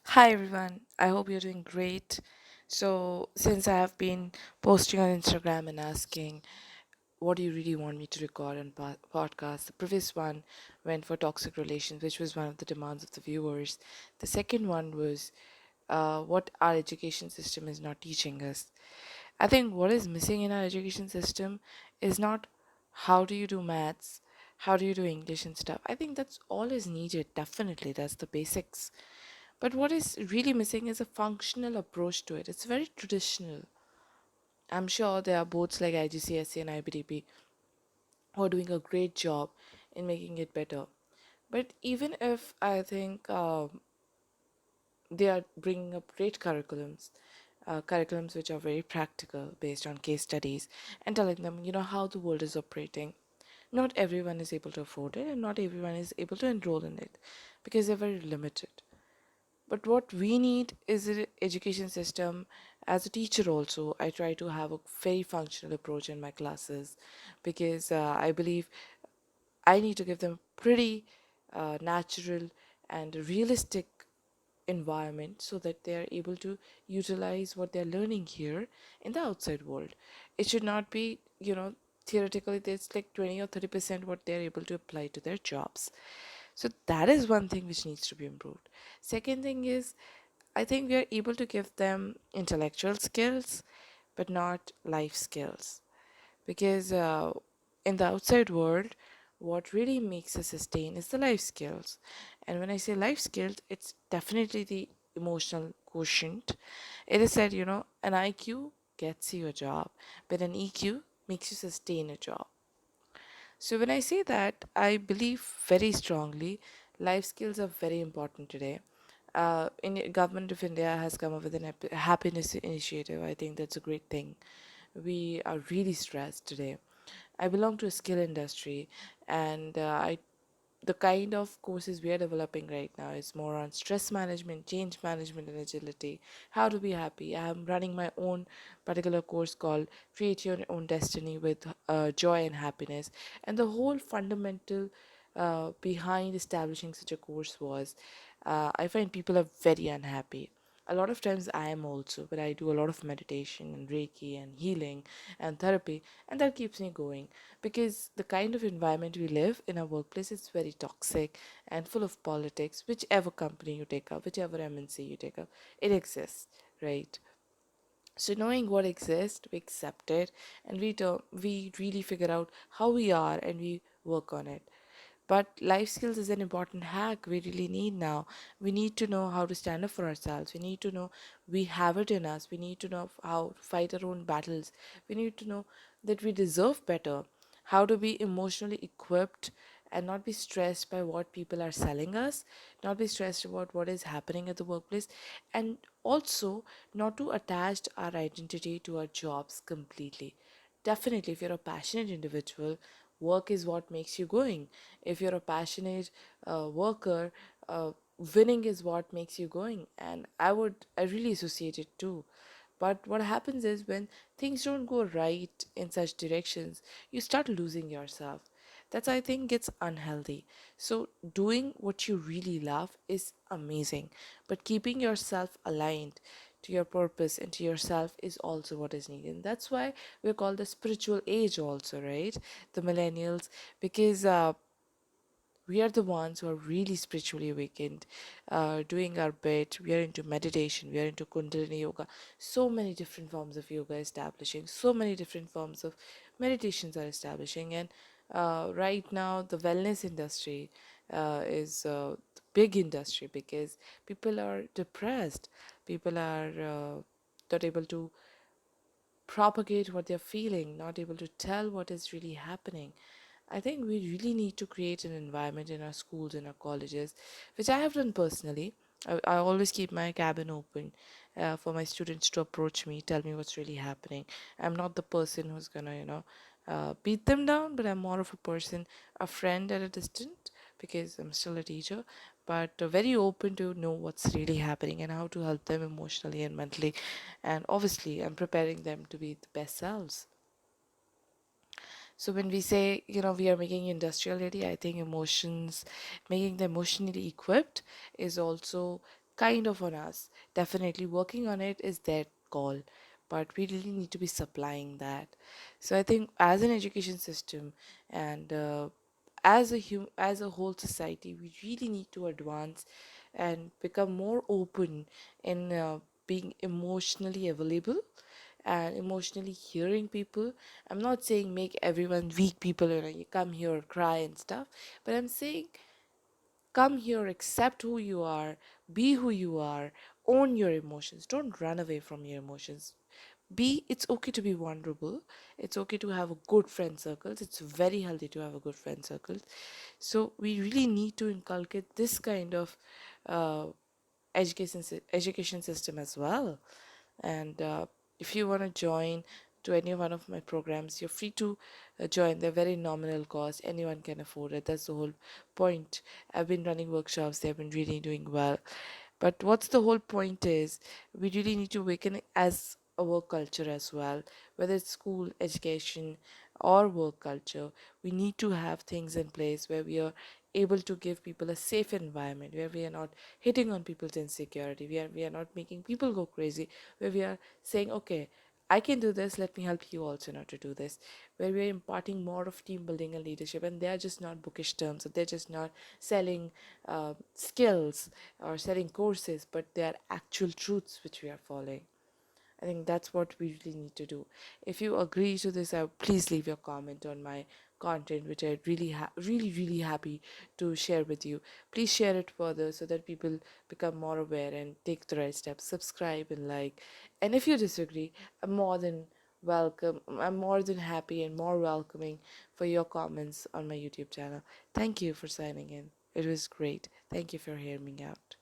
Hi everyone, I hope you're doing great. So, since I have been posting on Instagram and asking what do you really want me to record on podcast, the previous one went for toxic relations, which was one of the demands of the viewers. The second one was what our education system is not teaching us. I think what is missing in our education system is not how do you do maths, how do you do English and stuff. I think that's all is needed, definitely, that's the basics, but what is really missing is a functional approach to it. It's very traditional. I'm sure there are boards like IGCSE and IBDP who are doing a great job in making it better. But even if I think they are bringing up great curriculums which are very practical based on case studies and telling them, how the world is operating. Not everyone is able to afford it and not everyone is able to enroll in it because they're very limited. But what we need is an education system. As a teacher also, I try to have a very functional approach in my classes because I believe I need to give them pretty natural and realistic environment so that they are able to utilize what they're learning here in the outside world. It should not be, theoretically there's like 20 or 30% what they're able to apply to their jobs. So that is one thing which needs to be improved. Second thing is, I think we are able to give them intellectual skills, but not life skills. Because in the outside world, what really makes us sustain is the life skills. And when I say life skills, it's definitely the emotional quotient. It is said, an IQ gets you a job, but an EQ makes you sustain a job. So when I say that, I believe very strongly life skills are very important today. In government of India has come up with an happiness initiative. I think that's a great thing. We are really stressed today. I belong to a skill industry, and I the kind of courses we are developing right now is more on stress management, change management, and agility. How to be happy. I'm running my own particular course called Create Your Own Destiny with Joy and Happiness. And the whole fundamental behind establishing such a course was I find people are very unhappy. A lot of times I am also, but I do a lot of meditation and Reiki and healing and therapy, and that keeps me going because the kind of environment we live in our workplace is very toxic and full of politics. Whichever company you take up, whichever MNC you take up, it exists, right? So knowing what exists, we accept it, and we really figure out how we are and we work on it. But life skills is an important hack we really need now. We need to know how to stand up for ourselves. We need to know we have it in us. We need to know how to fight our own battles. We need to know that we deserve better, how to be emotionally equipped and not be stressed by what people are selling us, not be stressed about what is happening at the workplace, and also not to attach our identity to our jobs completely. Definitely, if you're a passionate individual, work is what makes you going. If you're a passionate worker, winning is what makes you going. And I really associate it too. But what happens is when things don't go right in such directions, you start losing yourself. That's, I think, gets unhealthy. So doing what you really love is amazing, but keeping yourself aligned to your purpose and to yourself is also what is needed. And that's why we're called the spiritual age also, right? The millennials, because we are the ones who are really spiritually awakened, doing our bit. We are into meditation, we are into Kundalini yoga, so many different forms of yoga establishing, so many different forms of meditations are establishing. And right now, the wellness industry is the big industry because people are depressed, people are not able to propagate what they're feeling, not able to tell what is really happening. I think we really need to create an environment in our schools, in our colleges, which I have done personally. I always keep my cabin open for my students to approach me, tell me what's really happening. I'm not the person who's gonna, beat them down, but I'm more of a person, a friend at a distance, because I'm still a teacher, but very open to know what's really happening and how to help them emotionally and mentally. And obviously, I'm preparing them to be the best selves. So when we say, we are making industrial ready, I think emotions, making them emotionally equipped is also kind of on us. Definitely working on it is their call, but we really need to be supplying that. So I think as an education system and as a whole society, we really need to advance and become more open in being emotionally available and emotionally hearing people. I'm not saying make everyone weak people, you come here cry and stuff, but I'm saying come here, accept who you are, be who you are, own your emotions. Don't run away from your emotions. It's okay to be vulnerable. It's okay to have a good friend circles. It's very healthy to have a good friend circles. So we really need to inculcate this kind of uh, education system as well. And if you want to join to any one of my programs, you're free to join. They're very nominal cost, anyone can afford it. That's the whole point. I've been running workshops, they've been really doing well. But what's the whole point is we really need to awaken as a work culture as well, whether it's school education or work culture. We need to have things in place where we are able to give people a safe environment, where we are not hitting on people's insecurity, we are not making people go crazy, where we are saying, okay, I can do this, let me help you also not to do this, where we are imparting more of team building and leadership, and they are just not bookish terms, or they're just not selling skills or selling courses, but they are actual truths which we are following. I think that's what we really need to do. If you agree to this, please leave your comment on my content, which I really happy to share with you. Please share it further so that people become more aware and take the right steps. Subscribe and like. And if you disagree, I'm more than welcome. I'm more than happy and more welcoming for your comments on my YouTube channel. Thank you for signing in. It was great. Thank you for hearing me out.